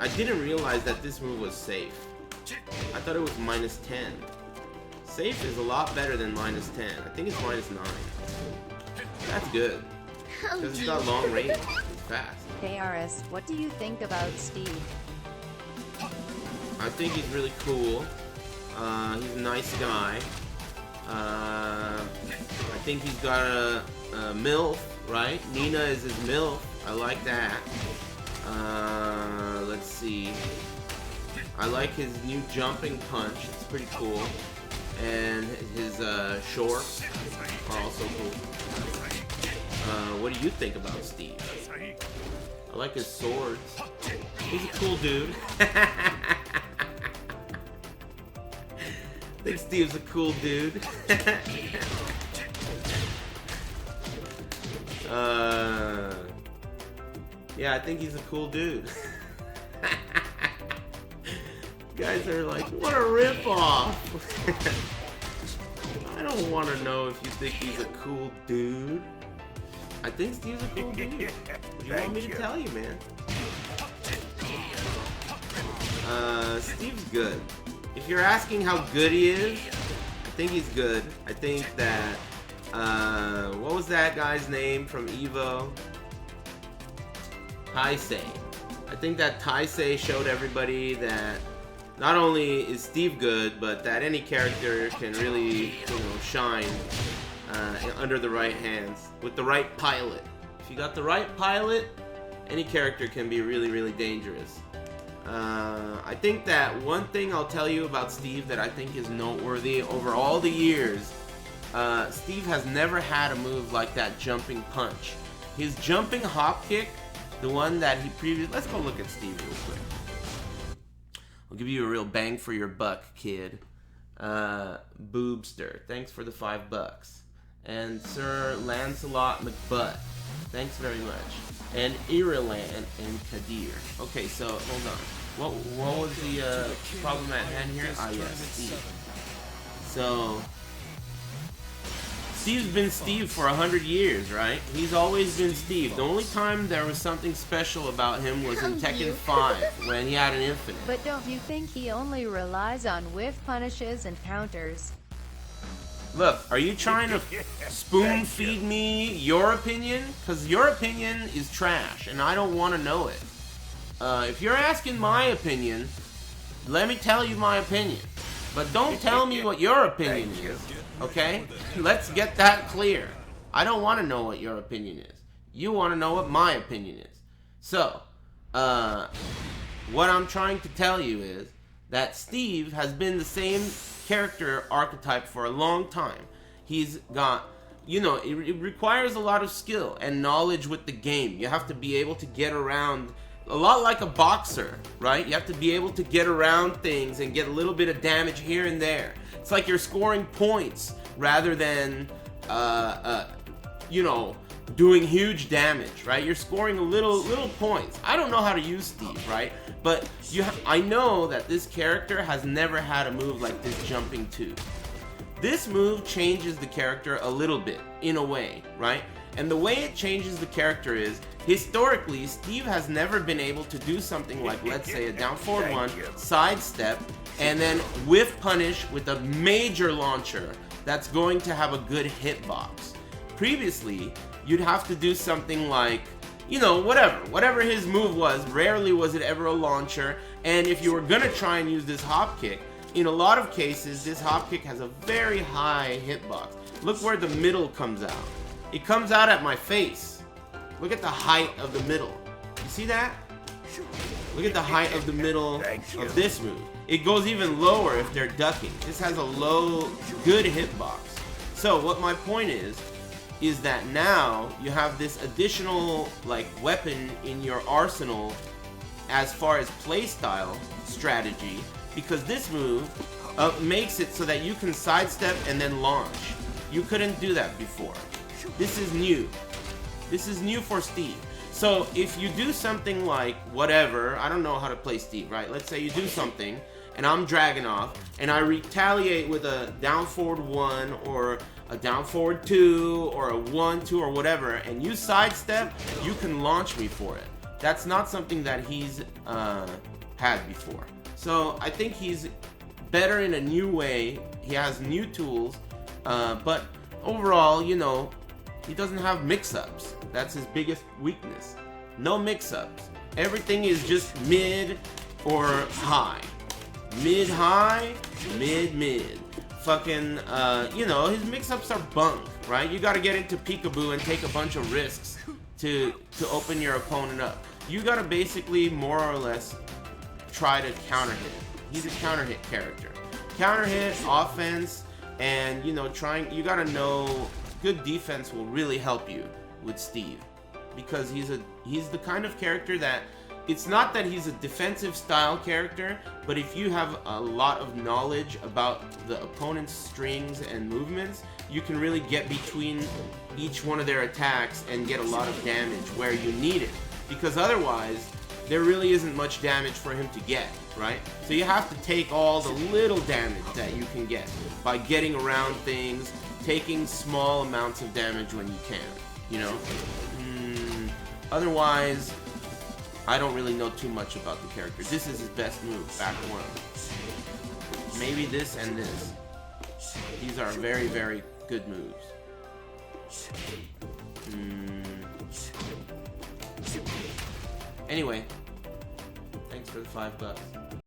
I didn't realize that this move was safe. I thought it was -10. Safe is a lot better than -10. I think it's -9. That's good. Because it's got long range. It's fast. Hey Aris, what do you think about Steve? I think he's really cool. He's a nice guy. I think he's got a MILF, right? Nina is his MILF. I like that. Let's see. I like his new jumping punch. It's pretty cool. And his shorts are also cool. What do you think about Steve? I like his swords. He's a cool dude. I think Steve's a cool dude. Yeah, I think he's a cool dude. Guys are like, what a ripoff! I don't want to know if you think he's a cool dude. I think Steve's a cool dude. What do you want me to tell you, man? Steve's good. If you're asking how good he is, I think he's good. I think that, what was that guy's name from Evo? Taisei. I think that Taisei showed everybody that not only is Steve good, but that any character can really, shine under the right hands with the right pilot. If you got the right pilot, any character can be really, really dangerous. I think that one thing I'll tell you about Steve that I think is noteworthy over all the years, Steve has never had a move like that jumping punch. His jumping hop kick, the one that he previously... Let's go look at Steve real quick. I'll give you a real bang for your buck, kid. Boobster, thanks for the $5. And Sir Lancelot McButt, thanks very much. And Ireland and Kadir. Okay, so hold on. What was the problem at hand here? Ah, yes, Steve. So Steve's been Steve for 100 years, right? He's always been Steve. The only time there was something special about him was in Tekken 5 when he had an infinite. But don't you think he only relies on whiff punishes and counters? Look, are you trying to spoon feed me your opinion? Because your opinion is trash, and I don't want to know it. If you're asking my opinion, let me tell you my opinion. But don't tell me what your opinion is, okay? Let's get that clear. I don't want to know what your opinion is. You want to know what my opinion is. So, what I'm trying to tell you is that Steve has been the same character archetype for a long time. He's got, it requires a lot of skill and knowledge with the game. You have to be able to get around, a lot like a boxer, right? You have to be able to get around things and get a little bit of damage here and there. It's like you're scoring points rather than, doing huge damage, right? You're scoring little points. I don't know how to use Steve, right? But I know that this character has never had a move like this jumping 2. This move changes the character a little bit, in a way, right? And the way it changes the character is, historically, Steve has never been able to do something like, let's say, a down forward 1, sidestep, and then whiff punish with a major launcher that's going to have a good hitbox. Previously, you'd have to do something like, whatever his move was. Rarely was it ever a launcher, and if you were gonna try and use this hop kick, in a lot of cases, this hop kick has a very high hitbox. Look where the middle comes out. It comes out at my face. Look at the height of the middle. You see that? Look at the height of the middle of this move. It goes even lower if they're ducking. This has a low, good hitbox. So what my point is that now you have this additional weapon in your arsenal as far as playstyle strategy, because this move makes it so that you can sidestep and then launch. You couldn't do that before. This is new. This is new for Steve. So if you do something like whatever, I don't know how to play Steve, right? Let's say you do something and I'm dragging off and I retaliate with a down forward 1 or a down forward 2 or a 1-2 or whatever, and you sidestep, you can launch me for it. That's not something that he's had before. So I think he's better in a new way. He has new tools, but overall, you know, he doesn't have mix-ups. That's his biggest weakness. No mix-ups. Everything is just mid or high. Mid-high, mid-mid. Fucking, you know, his mix-ups are bunk, right? You gotta get into peekaboo and take a bunch of risks to open your opponent up. You gotta basically, more or less, try to counter hit him. He's a counter hit character. Counter hit, offense, and, you know, you gotta know good defense will really help you with Steve. Because he's the kind of character that, it's not that he's a defensive style character, but if you have a lot of knowledge about the opponent's strings and movements, you can really get between each one of their attacks and get a lot of damage where you need it. Because otherwise, there really isn't much damage for him to get, right? So you have to take all the little damage that you can get by getting around things, taking small amounts of damage when you can, you know? Otherwise, I don't really know too much about the character. This is his best move, back one. Maybe this and this. These are very, very good moves. Anyway, thanks for the $5.